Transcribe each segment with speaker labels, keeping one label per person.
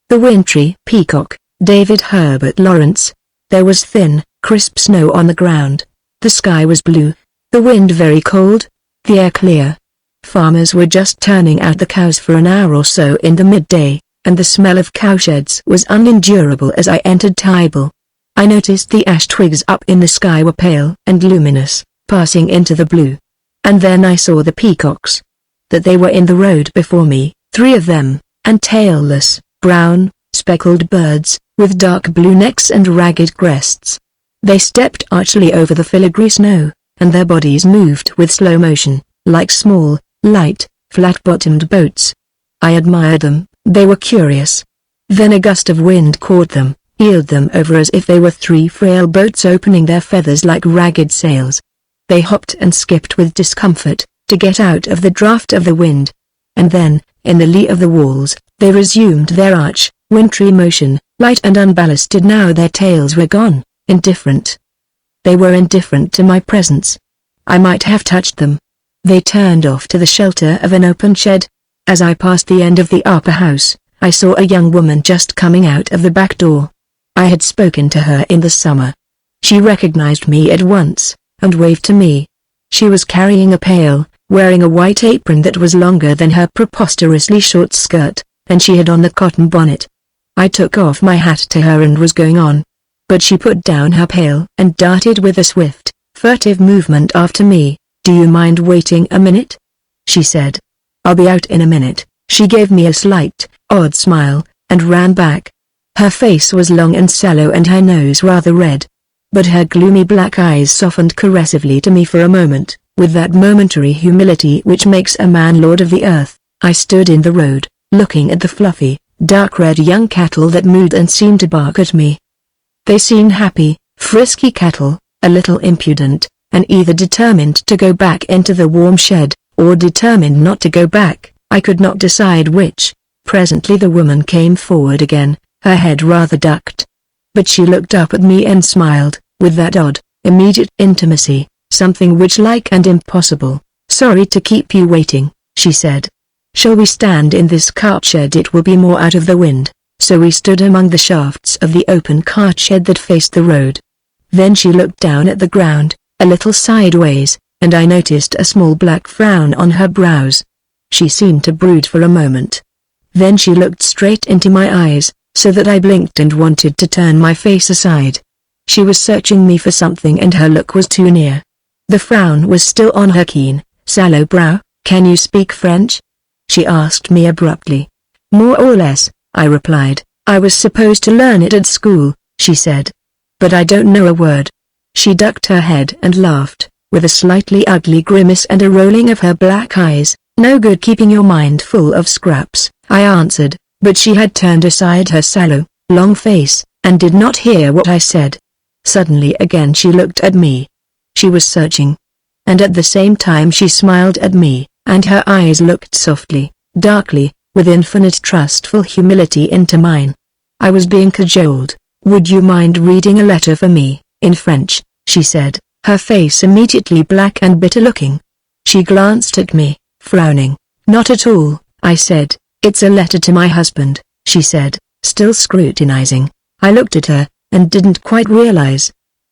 Speaker 1: The Wintry, Peacock, David Herbert Lawrence. There was thin, crisp snow on the ground. The sky was blue. The wind very cold. The air clear. Farmers were just turning out the cows for an hour or so in the midday, and the smell of cowsheds was unendurable as I entered Tyball. I noticed the ash twigs up in the sky were pale and luminous, passing into the blue. And then I saw the peacocks. That they were in the road before me, 3 of them, and tailless, brown, speckled birds, with dark blue necks and ragged crests. They stepped archly over the filigree snow, and their bodies moved with slow motion, like small, light, flat-bottomed boats. I admired them. They were curious. Then a gust of wind caught them, heeled them over as if they were 3 frail boats opening their feathers like ragged sails. They hopped and skipped with discomfort, to get out of the draught of the wind. And then, in the lee of the walls, they resumed their arch, wintry motion, light and unballasted. Now their tails were gone, indifferent. They were indifferent to my presence. I might have touched them. They turned off to the shelter of an open shed. As I passed the end of the upper house, I saw a young woman just coming out of the back door. I had spoken to her in the summer. She recognized me at once, and waved to me. She was carrying a pail, wearing a white apron that was longer than her preposterously short skirt, and she had on the cotton bonnet. I took off my hat to her and was going on. But she put down her pail and darted with a swift, furtive movement after me. "Do you mind waiting a minute?" she said. "I'll be out in a minute." She gave me a slight, odd smile, and ran back. Her face was long and sallow and her nose rather red. But her gloomy black eyes softened caressively to me for a moment, with that momentary humility which makes a man lord of the earth. I stood in the road, looking at the fluffy, dark-red young cattle that mooed and seemed to bark at me. They seemed happy, frisky cattle, a little impudent, and either determined to go back into the warm shed, or determined not to go back. I could not decide which. Presently the woman came forward again, her head rather ducked. But she looked up at me and smiled, with that odd, immediate intimacy, something witch-like and impossible. "Sorry to keep you waiting," she said. "Shall we stand in this cart shed? It will be more out of the wind." So we stood among the shafts of the open cart shed that faced the road. Then she looked down at the ground, a little sideways, and I noticed a small black frown on her brows. She seemed to brood for a moment. Then she looked straight into my eyes, so that I blinked and wanted to turn my face aside. She was searching me for something and her look was too near. The frown was still on her keen, sallow brow. "Can you speak French?" she asked me abruptly. "More or less," I replied. "I was supposed to learn it at school," she said. "But I don't know a word." She ducked her head and laughed, with a slightly ugly grimace and a rolling of her black eyes. "No good keeping your mind full of scraps," I answered, but she had turned aside her sallow, long face, and did not hear what I said. Suddenly again she looked at me. She was searching. And at the same time she smiled at me, and her eyes looked softly, darkly, with infinite trustful humility into mine. I was being cajoled. "Would you mind reading a letter for me, in French?" she said, her face immediately black and bitter-looking. She glanced at me, frowning. "Not at all," I said. "It's a letter to my husband," she said, still scrutinizing. I looked at her, and didn't quite realize.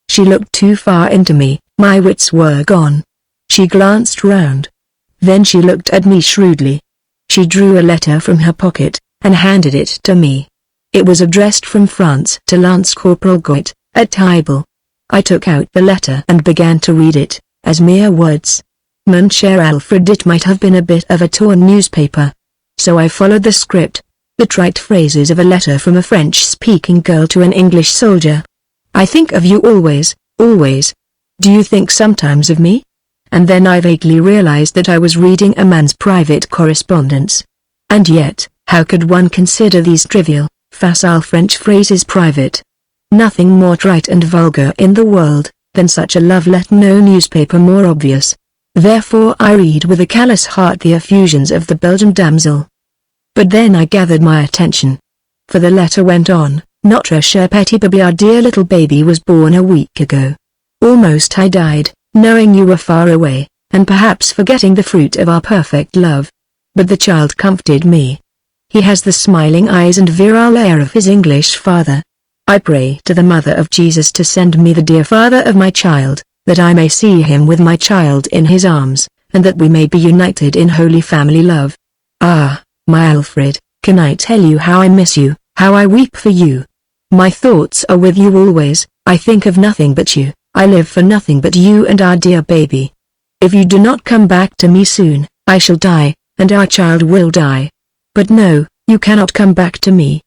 Speaker 1: She looked too far into me, my wits were gone. She glanced round. Then she looked at me shrewdly. She drew a letter from her pocket, and handed it to me. It was addressed from France to Lance Corporal Goit, at Tyball. I took out the letter and began to read it, as mere words. Mon cher Alfred, it might have been a bit of a torn newspaper. So I followed the script, the trite phrases of a letter from a French-speaking girl to an English soldier. "I think of you always, always. Do you think sometimes of me?" And then I vaguely realized that I was reading a man's private correspondence. And yet, how could one consider these trivial, facile French phrases private? Nothing more trite and vulgar in the world than such a love letter. No newspaper more obvious. Therefore I read with a callous heart the effusions of the Belgian damsel. But then I gathered my attention. For the letter went on, "Notre cher petit bébé, our dear little baby was born a week ago. Almost I died, knowing you were far away, and perhaps forgetting the fruit of our perfect love. But the child comforted me. He has the smiling eyes and virile air of his English father. I pray to the Mother of Jesus to send me the dear father of my child, that I may see him with my child in his arms, and that we may be united in holy family love. Ah, my Alfred, can I tell you how I miss you, how I weep for you? My thoughts are with you always, I think of nothing but you, I live for nothing but you and our dear baby. If you do not come back to me soon, I shall die, and our child will die. But no, you cannot come back to me.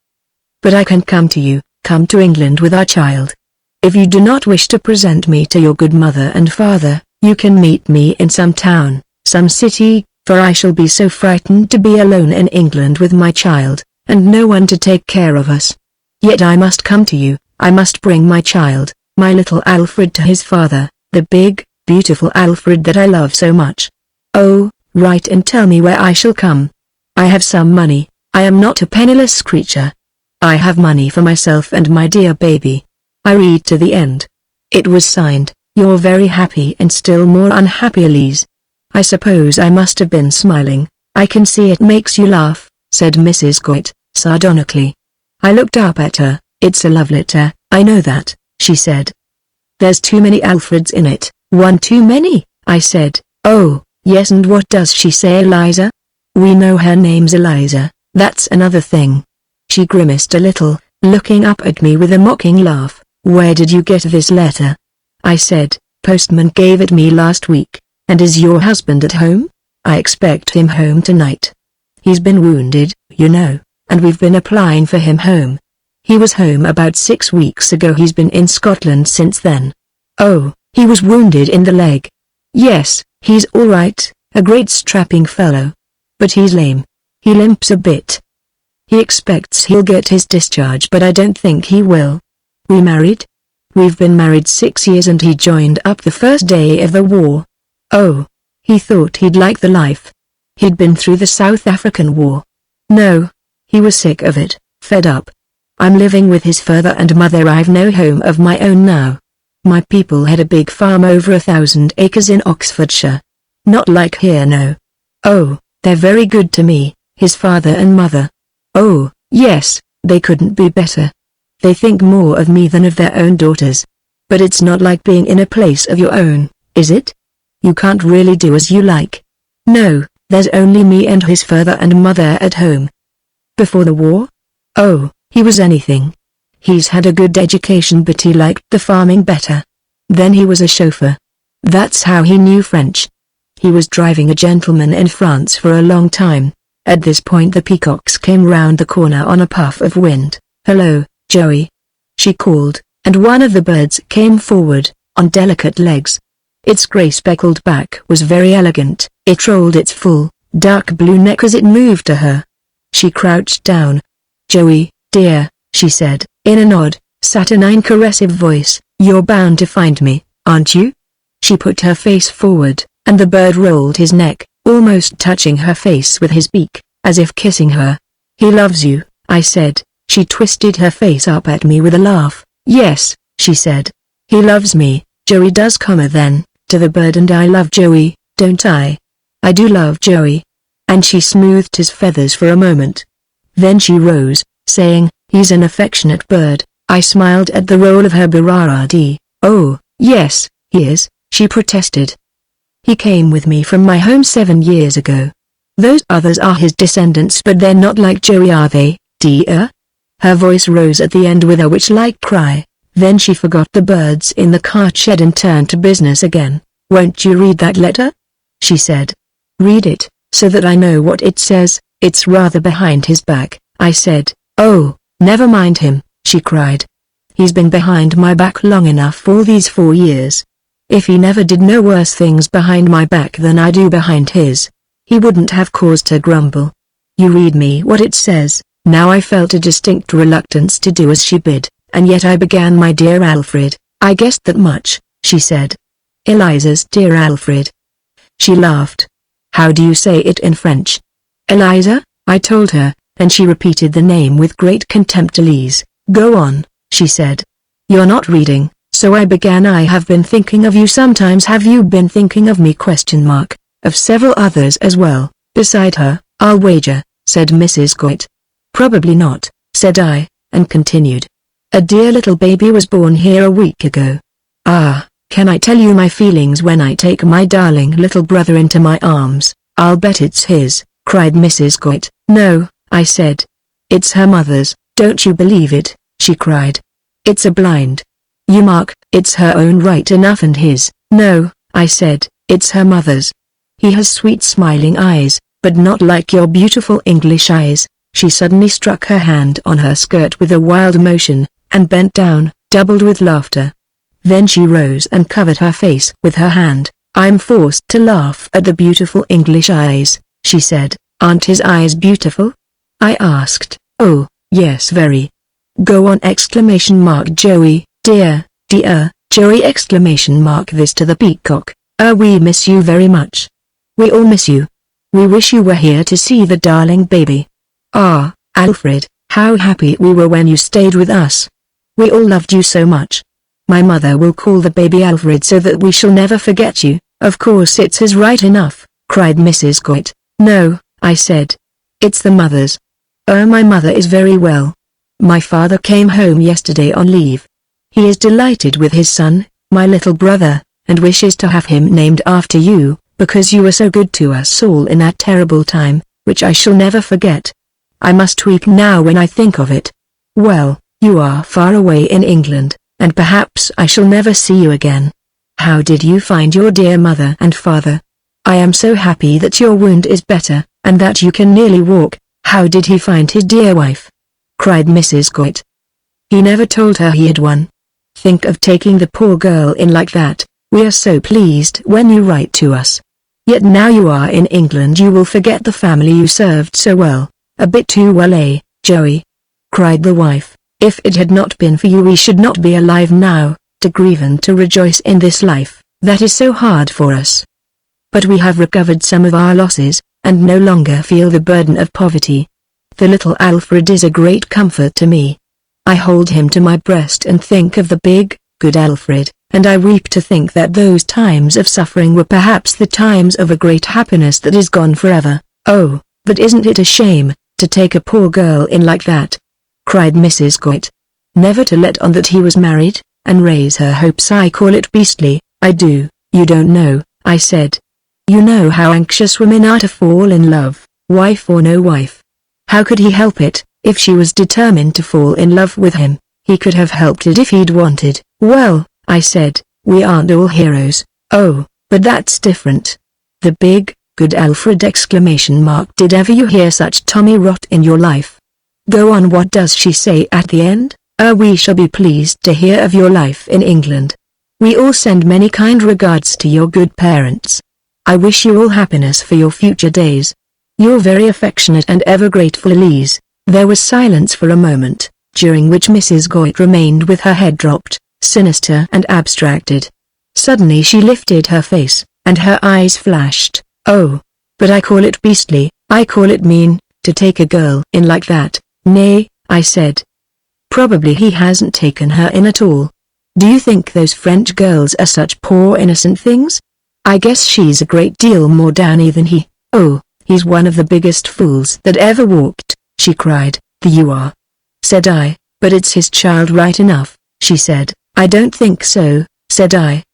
Speaker 1: But I can come to you, come to England with our child. If you do not wish to present me to your good mother and father, you can meet me in some town, some city, for I shall be so frightened to be alone in England with my child, and no one to take care of us. Yet I must come to you, I must bring my child, my little Alfred to his father, the big, beautiful Alfred that I love so much. Oh, write and tell me where I shall come. I have some money, I am not a penniless creature. I have money for myself and my dear baby. I read to the end. It was signed, "You're very happy and still more unhappy Elise." I suppose I must have been smiling. "I can see it makes you laugh," said Mrs. Goit, sardonically. I looked up at her. "It's a love letter, I know that," she said. "There's too many Alfreds in it." "One too many," I said. "Oh, yes, and what does she say, Eliza?" "We know her name's Eliza, that's another thing." She grimaced a little, looking up at me with a mocking laugh. "Where did you get this letter?" I said. "Postman gave it me last week." "And is your husband at home?" "I expect him home tonight. He's been wounded, you know, and we've been applying for him home. He was home about 6 weeks ago. He's been in Scotland since then." "Oh, he was wounded in the leg." "Yes, he's all right, a great strapping fellow. But he's lame. He limps a bit. He expects he'll get his discharge, but I don't think he will." "We married?" "We've been married 6 years and he joined up the first day of the war." "Oh, he thought he'd like the life. He'd been through the South African War." "No, he was sick of it, fed up. I'm living with his father and mother. I've no home of my own now. My people had a big farm over 1,000 acres in Oxfordshire. Not like here, no. Oh, they're very good to me, his father and mother. Oh, yes, they couldn't be better. They think more of me than of their own daughters. But it's not like being in a place of your own, is it? You can't really do as you like." "No, there's only me and his father and mother at home." "Before the war?" "Oh, he was anything. He's had a good education but he liked the farming better. Then he was a chauffeur. That's how he knew French. He was driving a gentleman in France for a long time." At this point the peacocks came round the corner on a puff of wind. "Hello, Joey," she called, and one of the birds came forward, on delicate legs. Its grey-speckled back was very elegant. It rolled its full, dark blue neck as it moved to her. She crouched down. "Joey, dear," she said, in an odd, saturnine caressive voice, "you're bound to find me, aren't you?" She put her face forward, and the bird rolled his neck, almost touching her face with his beak, as if kissing her. "He loves you," I said. She twisted her face up at me with a laugh. "Yes," she said. "He loves me, Joey does, then, to the bird, and I love Joey, don't I? I do love Joey." And she smoothed his feathers for a moment. Then she rose, saying, "He's an affectionate bird." I smiled at the roll of her Berardi. "Oh, yes, he is," she protested. "He came with me from my home 7 years ago. Those others are his descendants, but they're not like Joey, are they, dear?" Her voice rose at the end with a witch-like cry. Then she forgot the birds in the cart shed and turned to business again. "Won't you read that letter?" she said. "Read it, so that I know what it says." "It's rather behind his back," I said. "Oh, never mind him," she cried. "He's been behind my back long enough all these 4 years. If he never did no worse things behind my back than I do behind his, he wouldn't have cause to grumble. You read me what it says." Now I felt a distinct reluctance to do as she bid, and yet I began, "My dear Alfred." "I guessed that much," she said. "Eliza's dear Alfred." She laughed. "How do you say it in French?" "Eliza," I told her, and she repeated the name with great contempt. "Elise, go on," she said. "You're not reading." So I began, "I have been thinking of you sometimes. Have you been thinking of me? Of several others as well, beside her, I'll wager," said Mrs. Goit. Probably not, said I, and continued. A dear little baby was born here a week ago. Ah, can I tell you my feelings when I take my darling little brother into my arms? I'll bet it's his, cried Mrs. Goit. No, I said. It's her mother's, don't you believe it, she cried. It's a blind. You mark, it's her own right enough and his. No, I said, it's her mother's. He has sweet smiling eyes, but not like your beautiful English eyes. She suddenly struck her hand on her skirt with a wild motion, and bent down, doubled with laughter. Then she rose and covered her face with her hand. I'm forced to laugh at the beautiful English eyes, she said. Aren't his eyes beautiful? I asked. Oh, yes, very. Go on! Joey, dear, Joey! This to the Peacock. We miss you very much. We all miss you. We wish you were here to see the darling baby. Ah, Alfred, how happy we were when you stayed with us. We all loved you so much. My mother will call the baby Alfred so that we shall never forget you. Of course it's his right enough, cried Mrs. Goit. No, I said. It's the mother's. Oh, my mother is very well. My father came home yesterday on leave. He is delighted with his son, my little brother, and wishes to have him named after you, because you were so good to us all in that terrible time, which I shall never forget. I must weep now when I think of it. Well, you are far away in England, and perhaps I shall never see you again. How did you find your dear mother and father? I am so happy that your wound is better, and that you can nearly walk. How did he find his dear wife? Cried Mrs. Goit. He never told her he had one. Think of taking the poor girl in like that. We are so pleased when you write to us. Yet now you are in England you will forget the family you served so well. A bit too well, eh, Joey? Cried the wife. If it had not been for you we should not be alive now, to grieve and to rejoice in this life, that is so hard for us. But we have recovered some of our losses, and no longer feel the burden of poverty. The little Alfred is a great comfort to me. I hold him to my breast and think of the big, good Alfred, and I weep to think that those times of suffering were perhaps the times of a great happiness that is gone forever. Oh, but isn't it a shame, to take a poor girl in like that? Cried Mrs. Goit. Never to let on that he was married, and raise her hopes. I call it beastly. I do. You don't know, I said. You know how anxious women are to fall in love, wife or no wife. How could he help it, if she was determined to fall in love with him? He could have helped it if he'd wanted. Well, I said, we aren't all heroes. Oh, but that's different. The big, good Alfred! Did ever you hear such tommy rot in your life? Go on, what does she say at the end? We shall be pleased to hear of your life in England. We all send many kind regards to your good parents. I wish you all happiness for your future days. Your very affectionate and ever grateful Elise. There was silence for a moment, during which Mrs. Goit remained with her head dropped, sinister and abstracted. Suddenly she lifted her face, and her eyes flashed. Oh, but I call it beastly, I call it mean, to take a girl in like that. Nay, I said. Probably he hasn't taken her in at all. Do you think those French girls are such poor innocent things? I guess she's a great deal more downy than he. Oh, he's one of the biggest fools that ever walked, she cried. You are. Said I, but it's his child right enough, she said. I don't think so, said I.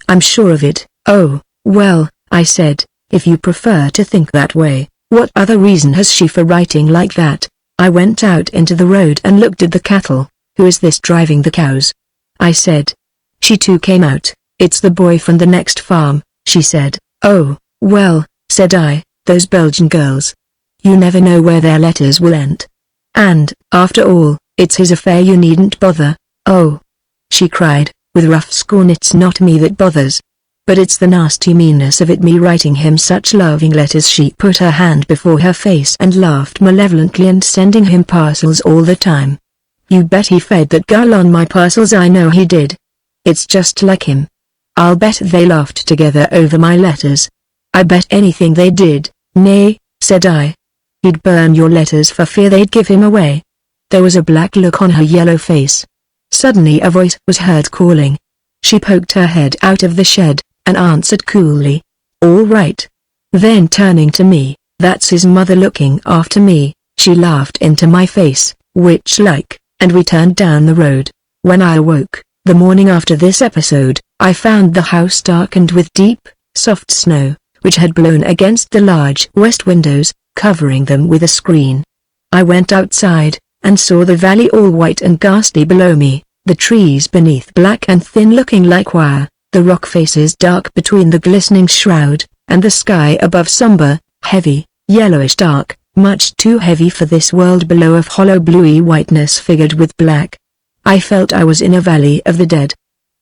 Speaker 1: I'm sure of it. Oh, well, I said, if you prefer to think that way, what other reason has she for writing like that? I went out into the road and looked at the cattle. Who is this driving the cows? I said. She too came out. It's the boy from the next farm, she said. Oh, well, said I, those Belgian girls. You never know where their letters will end. And, after all, it's his affair, you needn't bother. Oh, she cried, with rough scorn, it's not me that bothers. But it's the nasty meanness of it, me writing him such loving letters. She put her hand before her face and laughed malevolently, and sending him parcels all the time. You bet he fed that girl on my parcels, I know he did. It's just like him. I'll bet they laughed together over my letters. I bet anything they did. Nay, said I. He'd burn your letters for fear they'd give him away. There was a black look on her yellow face. Suddenly a voice was heard calling. She poked her head out of the shed, and answered coolly, all right. Then turning to me, "That's his mother looking after me," she laughed into my face, witch-like, and we turned down the road. When I awoke, the morning after this episode, I found the house darkened with deep, soft snow, which had blown against the large west windows, covering them with a screen. I went outside, and saw the valley all white and ghastly below me, the trees beneath black and thin looking like wire, the rock faces dark between the glistening shroud, and the sky above somber, heavy, yellowish dark, much too heavy for this world below of hollow bluey whiteness figured with black. I felt I was in a valley of the dead.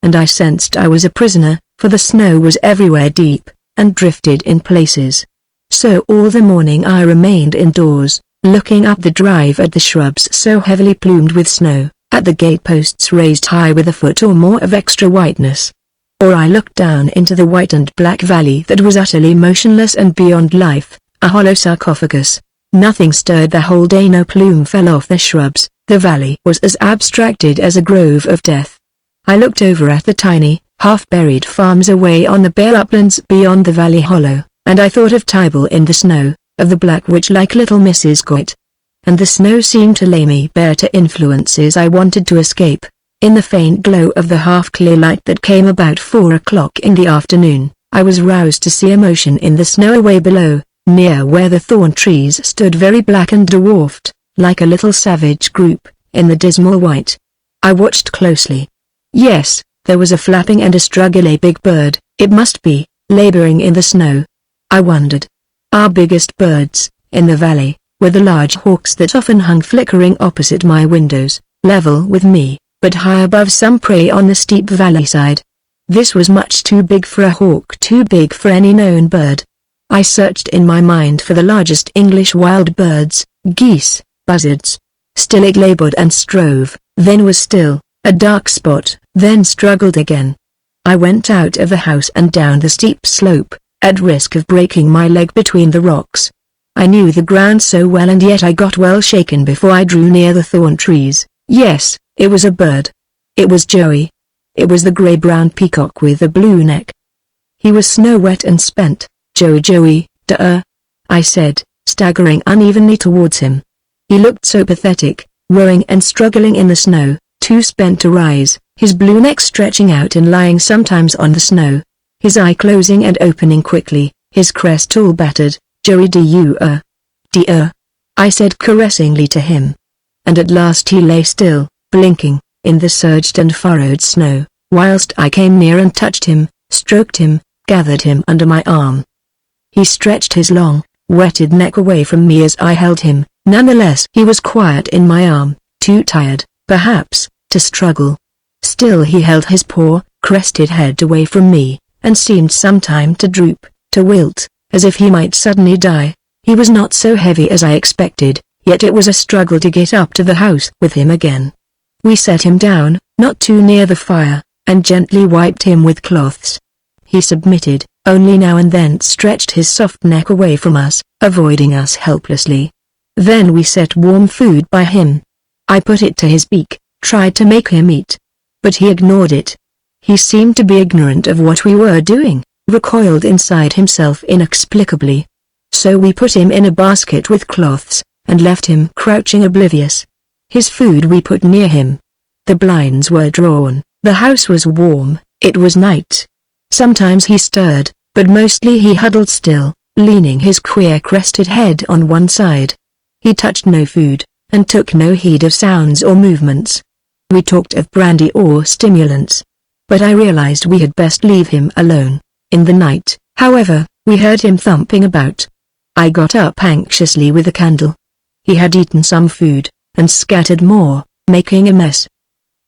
Speaker 1: And I sensed I was a prisoner, for the snow was everywhere deep, and drifted in places. So all the morning I remained indoors, looking up the drive at the shrubs so heavily plumed with snow, at the gateposts raised high with a foot or more of extra whiteness. Or I looked down into the white and black valley that was utterly motionless and beyond life, a hollow sarcophagus. Nothing stirred the whole day, no plume fell off the shrubs, the valley was as abstracted as a grove of death. I looked over at the tiny, half-buried farms away on the bare uplands beyond the valley hollow, and I thought of Tyball in the snow, of the Black Witch like little Mrs. Goit. And the snow seemed to lay me bare to influences I wanted to escape. In the faint glow of the half-clear light that came about 4 o'clock in the afternoon, I was roused to see a motion in the snow away below, near where the thorn trees stood very black and dwarfed, like a little savage group, in the dismal white. I watched closely. Yes, there was a flapping and a struggle, a big bird, it must be, laboring in the snow. I wondered. Our biggest birds, in the valley, were the large hawks that often hung flickering opposite my windows, level with me, but high above some prey on the steep valley side. This was much too big for a hawk, too big for any known bird. I searched in my mind for the largest English wild birds, geese, buzzards. Still it labored and strove, then was still, a dark spot, then struggled again. I went out of the house and down the steep slope, at risk of breaking my leg between the rocks. I knew the ground so well, and yet I got well shaken before I drew near the thorn trees. Yes, it was a bird. It was Joey. It was the grey-brown peacock with a blue neck. He was snow-wet and spent. "Joey, duh," I said, staggering unevenly towards him. He looked so pathetic, rowing and struggling in the snow, too spent to rise, his blue neck stretching out and lying sometimes on the snow, his eye closing and opening quickly, his crest all battered. "Joey, dear," I said caressingly to him. And at last he lay still, blinking, in the surged and furrowed snow, whilst I came near and touched him, stroked him, gathered him under my arm. He stretched his long, wetted neck away from me as I held him. Nonetheless he was quiet in my arm, too tired, perhaps, to struggle. Still he held his poor, crested head away from me, and seemed sometime to droop, to wilt, as if he might suddenly die. He was not so heavy as I expected, yet it was a struggle to get up to the house with him again. We set him down, not too near the fire, and gently wiped him with cloths. He submitted, only now and then stretched his soft neck away from us, avoiding us helplessly. Then we set warm food by him. I put it to his beak, tried to make him eat. But he ignored it. He seemed to be ignorant of what we were doing, recoiled inside himself inexplicably. So we put him in a basket with cloths, and left him crouching oblivious. His food we put near him. The blinds were drawn, the house was warm, it was night. Sometimes he stirred, but mostly he huddled still, leaning his queer crested head on one side. He touched no food, and took no heed of sounds or movements. We talked of brandy or stimulants. But I realized we had best leave him alone. In the night, however, we heard him thumping about. I got up anxiously with a candle. He had eaten some food, and scattered more, making a mess.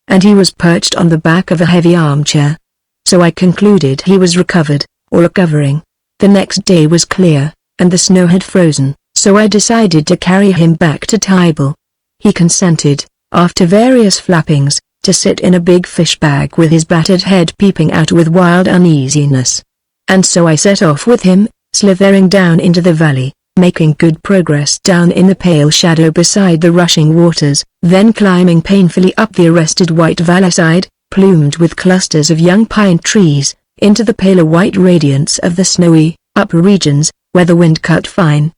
Speaker 1: And he was perched on the back of a heavy armchair. So I concluded he was recovered, or recovering. The next day was clear, and the snow had frozen, so I decided to carry him back to Tyball. He consented, after various flappings, to sit in a big fish bag with his battered head peeping out with wild uneasiness. And so I set off with him, slithering down into the valley, making good progress down in the pale shadow beside the rushing waters, then climbing painfully up the arrested white valley side, plumed with clusters of young pine trees, into the paler white radiance of the snowy, upper regions, where the wind cut fine.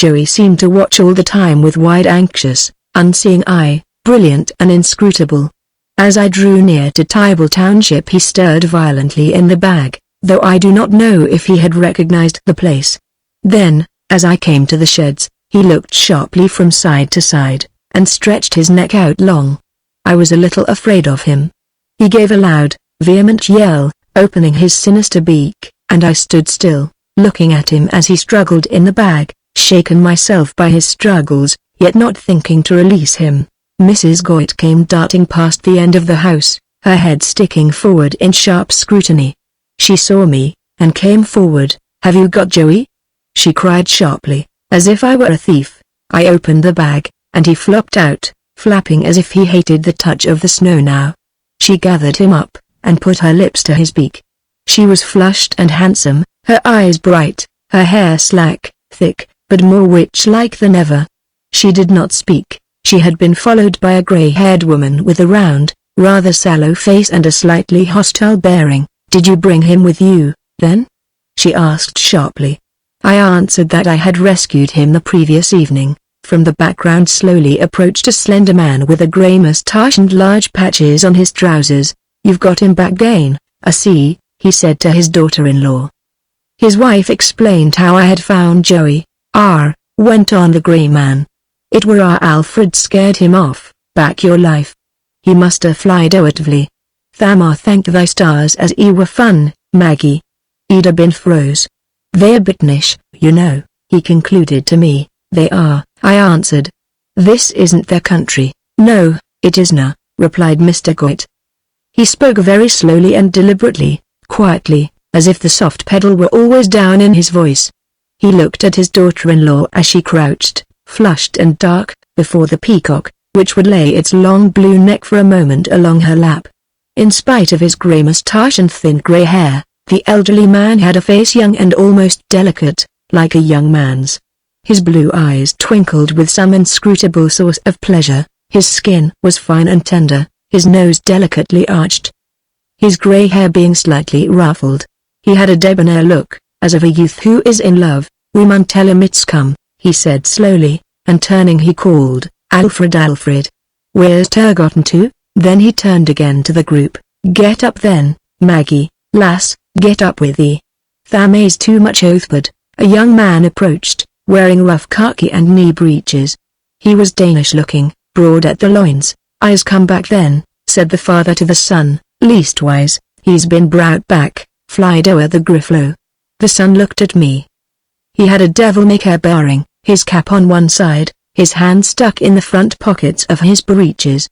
Speaker 1: Joey seemed to watch all the time with wide anxious, unseeing eye, brilliant and inscrutable. As I drew near to Tybal Township he stirred violently in the bag, though I do not know if he had recognized the place. Then, as I came to the sheds, he looked sharply from side to side, and stretched his neck out long. I was a little afraid of him. He gave a loud, vehement yell, opening his sinister beak, and I stood still, looking at him as he struggled in the bag, shaken myself by his struggles, yet not thinking to release him. Mrs. Goit came darting past the end of the house, her head sticking forward in sharp scrutiny. She saw me, and came forward. "Have you got Joey?" she cried sharply, as if I were a thief. I opened the bag, and he flopped out, flapping as if he hated the touch of the snow now. She gathered him up, and put her lips to his beak. She was flushed and handsome, her eyes bright, her hair slack, thick, but more witch-like than ever. She did not speak. She had been followed by a grey-haired woman with a round, rather sallow face and a slightly hostile bearing. "Did you bring him with you, then?" she asked sharply. I answered that I had rescued him the previous evening. From the background slowly approached a slender man with a grey moustache and large patches on his trousers. "You've got him back again, I see," he said to his daughter-in-law. His wife explained how I had found Joey. Went on the grey man. "It were Alfred scared him off, back your life. He must have flied outwardly. Thank thy stars as he were fun, Maggie. He'd a been froze. They're Bitnish, you know," he concluded to me. "They are," I answered. "This isn't their country." "No, it isna," replied Mr. Goit. He spoke very slowly and deliberately, quietly, as if the soft pedal were always down in his voice. He looked at his daughter-in-law as she crouched, flushed and dark, before the peacock, which would lay its long blue neck for a moment along her lap. In spite of his grey moustache and thin grey hair, the elderly man had a face young and almost delicate, like a young man's. His blue eyes twinkled with some inscrutable source of pleasure, his skin was fine and tender, his nose delicately arched, his grey hair being slightly ruffled. He had a debonair look, as of a youth who is in love. "We mun tell him it's come," he said slowly, and turning he called, "Alfred, Alfred. Where's ter gotten to?" Then he turned again to the group. "Get up then, Maggie, lass, get up with thee. Thamay's too much oathbud." A young man approached, wearing rough khaki and knee breeches. He was Danish-looking, broad at the loins. "I's come back then," said the father to the son, "leastwise, he's been brought back, flied o'er the Grifflow." The son looked at me. He had a devil-may-care bearing, his cap on one side, his hand stuck in the front pockets of his breeches.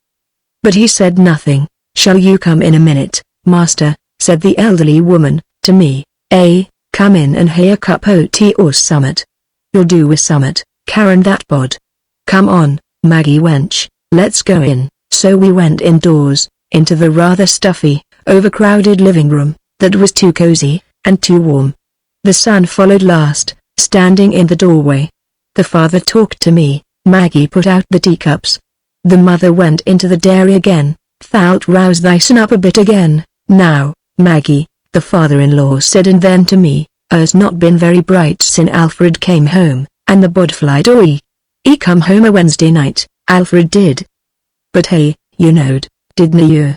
Speaker 1: But he said nothing. "Shall you come in a minute, master?" said the elderly woman, to me. Come in and hae a cup o' tea or summat. You'll do with summat, Karen that bod. Come on, Maggie wench, let's go in." So we went indoors, into the rather stuffy, overcrowded living room, that was too cozy, and too warm. The son followed last, standing in the doorway. The father talked to me, Maggie put out the teacups. The mother went into the dairy again. "Thou'lt rouse thysen up a bit again, now, Maggie," the father-in-law said, and then to me, "Her's not been very bright sin' Alfred came home, and the bod flied away. He come home a Wednesday night, Alfred did. But hey, you knowed, didn't you?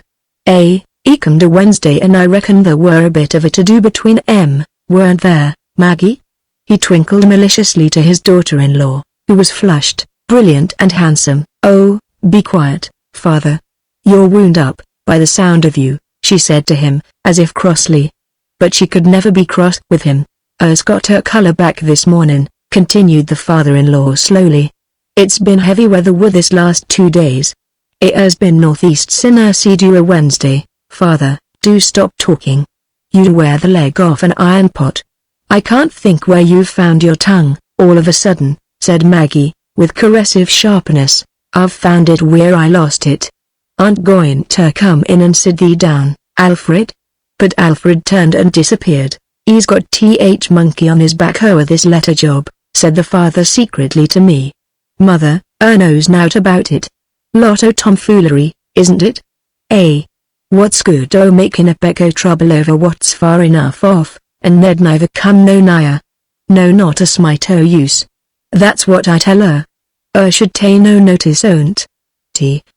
Speaker 1: He comed a Wednesday, and I reckon there were a bit of a to-do between 'em, weren't there, Maggie?" He twinkled maliciously to his daughter-in-law, who was flushed, brilliant and handsome. "Oh, be quiet, father. You're wound up, by the sound of you," she said to him, as if crossly. But she could never be cross with him. "Her's got her colour back this morning," continued the father-in-law slowly. "It's been heavy weather with this last 2 days. It has been northeast sin' I seed you a Wednesday." "Father, do stop talking. You'd wear the leg off an iron pot." "I can't think where you've found your tongue, all of a sudden," said Maggie, with caressive sharpness. "I've found it where I lost it. Aren't going to come in and sit thee down, Alfred?" But Alfred turned and disappeared. "He's got monkey on his back o'er this letter job," said the father secretly to me. "Mother, knows nowt about it. Lot o' tomfoolery, isn't it? What's good o' making a peck o' trouble over what's far enough off, and Ned neither come no nigher. No, not a smite o' use. That's what I tell her. Should take no notice own't.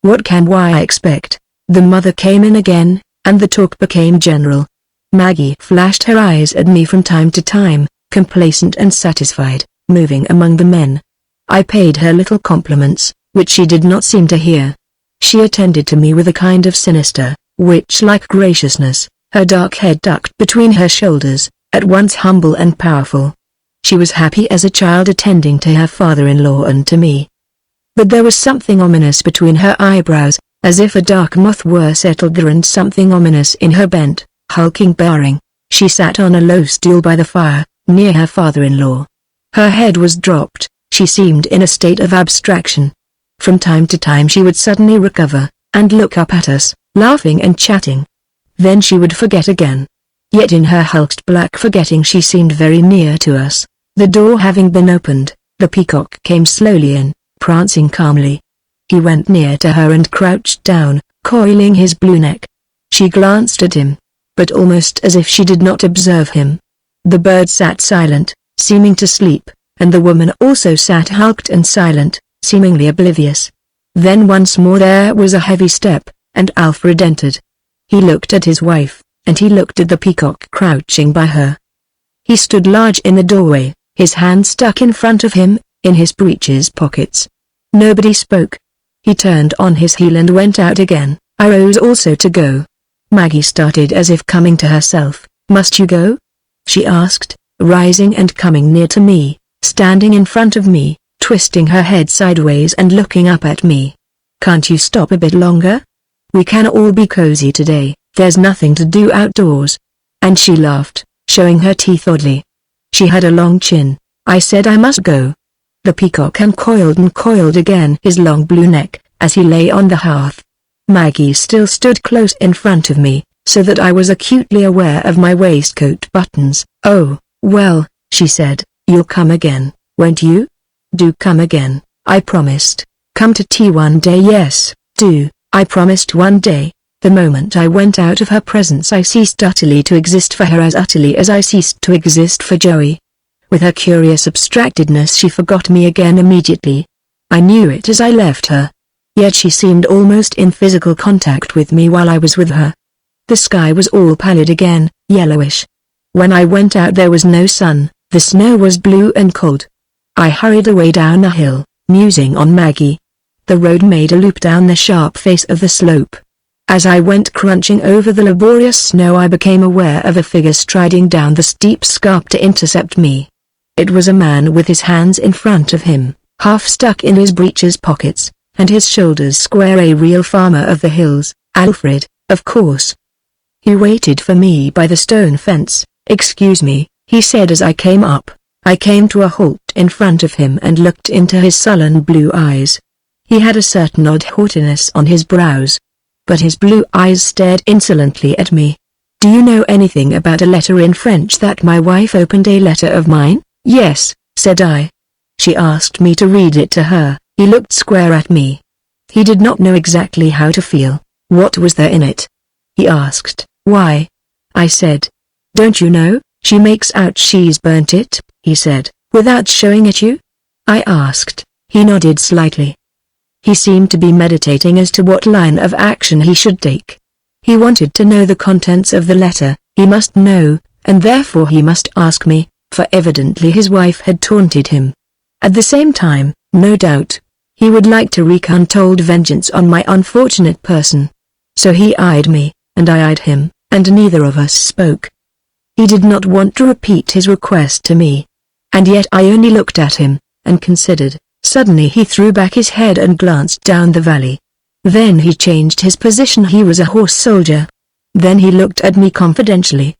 Speaker 1: What can I expect? The mother came in again, and the talk became general. Maggie flashed her eyes at me from time to time, complacent and satisfied, moving among the men. I paid her little compliments, which she did not seem to hear. She attended to me with a kind of sinister, witch-like graciousness, her dark head tucked between her shoulders, at once humble and powerful. She was happy as a child attending to her father-in-law and to me. But there was something ominous between her eyebrows, as if a dark moth were settled there, and something ominous in her bent, hulking bearing. She sat on a low stool by the fire, near her father-in-law. Her head was dropped, she seemed in a state of abstraction. From time to time she would suddenly recover, and look up at us, laughing and chatting. Then she would forget again. Yet in her hulked black forgetting she seemed very near to us. The door having been opened, the Peacock came slowly in, prancing calmly. He went near to her and crouched down, coiling his blue neck. She glanced at him, but almost as if she did not observe him. The bird sat silent, seeming to sleep, and the woman also sat hulked and silent, seemingly oblivious. Then once more there was a heavy step, and Alfred entered. He looked at his wife, and he looked at the Peacock crouching by her. He stood large in the doorway, his hands stuck in front of him, in his breeches pockets. Nobody spoke. He turned on his heel and went out again. I rose also to go. Maggie started as if coming to herself. "Must you go?" she asked, rising and coming near to me, standing in front of me, twisting her head sideways and looking up at me. "Can't you stop a bit longer? We can all be cozy today, there's nothing to do outdoors." And she laughed, showing her teeth oddly. She had a long chin. I said I must go. The Peacock uncoiled and coiled again his long blue neck, as he lay on the hearth. Maggie still stood close in front of me, so that I was acutely aware of my waistcoat buttons. "Oh, well," she said, "you'll come again, won't you? Do come again," I promised. "Come to tea one day." "Yes, do," I promised one day. The moment I went out of her presence I ceased utterly to exist for her, as utterly as I ceased to exist for Joey. With her curious abstractedness she forgot me again immediately. I knew it as I left her. Yet she seemed almost in physical contact with me while I was with her. The sky was all pallid again, yellowish. When I went out there was no sun, the snow was blue and cold. I hurried away down a hill, musing on Maggie. The road made a loop down the sharp face of the slope. As I went crunching over the laborious snow I became aware of a figure striding down the steep scarp to intercept me. It was a man with his hands in front of him, half stuck in his breeches pockets, and his shoulders square, a real farmer of the hills, Alfred, of course. He waited for me by the stone fence. "Excuse me," he said as I came up. I came to a halt in front of him and looked into his sullen blue eyes. He had a certain odd haughtiness on his brows, but his blue eyes stared insolently at me. "Do you know anything about a letter in French that my wife opened? A letter of mine?" "Yes," said I. She asked me to read it to her. He looked square at me. He did not know exactly how to feel. "What was there in it?" he asked. "Why?" I said. "Don't you know? She makes out she's burnt it," he said. "Without showing it you?" I asked. He nodded slightly. He seemed to be meditating as to what line of action he should take. He wanted to know the contents of the letter. He must know, and therefore he must ask me, for evidently his wife had taunted him. At the same time, no doubt, he would like to wreak untold vengeance on my unfortunate person. So he eyed me, and I eyed him, and neither of us spoke. He did not want to repeat his request to me. And yet I only looked at him, and considered. Suddenly he threw back his head and glanced down the valley. Then he changed his position. He was a horse soldier. Then he looked at me confidentially.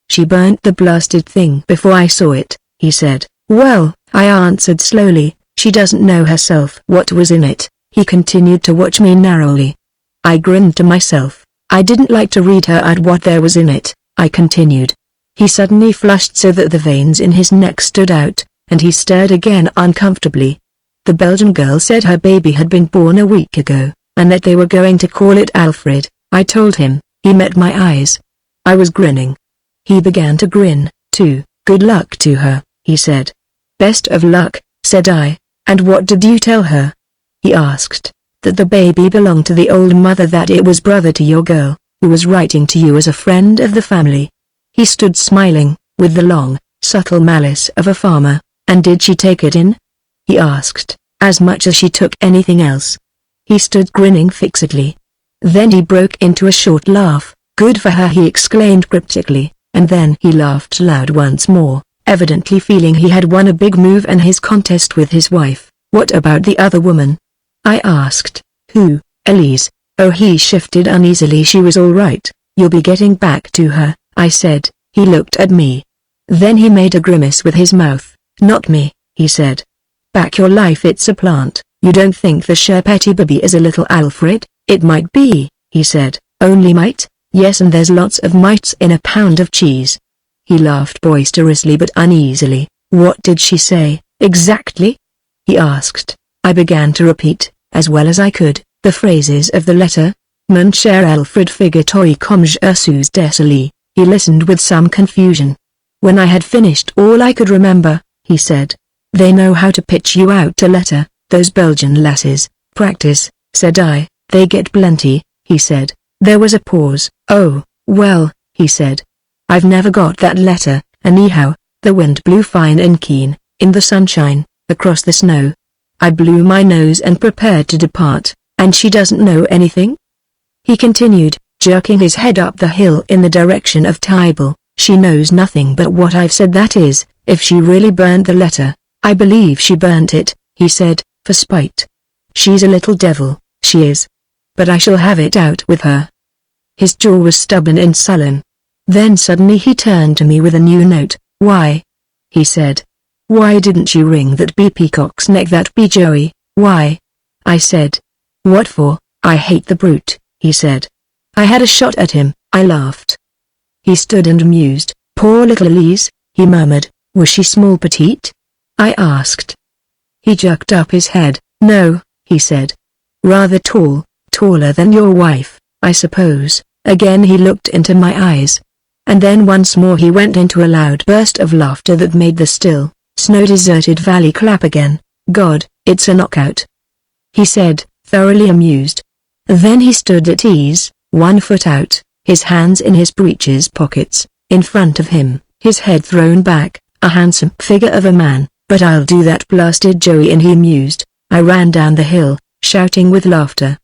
Speaker 1: "She burnt the blasted thing before I saw it," he said. "Well," I answered slowly, "she doesn't know herself what was in it." He continued to watch me narrowly. I grinned to myself. I didn't like to read her out what there was in it. I continued. He suddenly flushed so that the veins in his neck stood out, and he stirred again uncomfortably. The Belgian girl said her baby had been born a week ago, and that they were going to call it Alfred. I told him. He met my eyes. I was grinning. He began to grin, too. "Good luck to her," he said. "Best of luck," said I. And what did you tell her? He asked. That the baby belonged to the old mother, that it was brother to your girl, who was writing to you as a friend of the family. He stood smiling, with the long, subtle malice of a farmer. And did she take it in? He asked, as much as she took anything else. He stood grinning fixedly. Then he broke into a short laugh. Good for her, he exclaimed cryptically, and then he laughed loud once more, evidently feeling he had won a big move in his contest with his wife. What about the other woman? I asked. Who? Elise. Oh, he shifted uneasily. She was all right. You'll be getting back to her, I said. He looked at me. Then he made a grimace with his mouth. Not me, he said. Back your life, it's a plant. You don't think the Sherpetty baby is a little Alfred? It might be, he said. Only might? Yes, and there's lots of mites in a pound of cheese. He laughed boisterously but uneasily. What did she say, exactly? He asked. I began to repeat, as well as I could, the phrases of the letter. Mon cher Alfred, figure-toi comme je suis désolé. He listened with some confusion. When I had finished all I could remember, he said. They know how to pitch you out a letter, those Belgian lasses. Practice, said I. They get plenty, he said. There was a pause. Oh, well, he said. I've never got that letter. Anyhow, the wind blew fine and keen, in the sunshine, across the snow. I blew my nose and prepared to depart. And she doesn't know anything? He continued, jerking his head up the hill in the direction of Tybal. She knows nothing but what I've said, that is, if she really burned the letter. I believe she burnt it, he said, for spite. She's a little devil, she is. But I shall have it out with her. His jaw was stubborn and sullen. Then suddenly he turned to me with a new note. Why? He said. Why didn't you wring that bee Peacock's neck, that bee Joey? Why? I said. What for? I hate the brute, he said. I had a shot at him. I laughed. He stood and mused. Poor little Elise, he murmured. Was she small, petite? I asked. He jerked up his head. No, he said. Rather tall, taller than your wife, I suppose. Again he looked into my eyes. And then once more he went into a loud burst of laughter that made the still, snow-deserted valley clap again. God, it's a knockout, he said, thoroughly amused. Then he stood at ease, 1 foot out, his hands in his breeches pockets, in front of him, his head thrown back, a handsome figure of a man. But I'll do that blasted Joey in, he mused. I ran down the hill, shouting with laughter.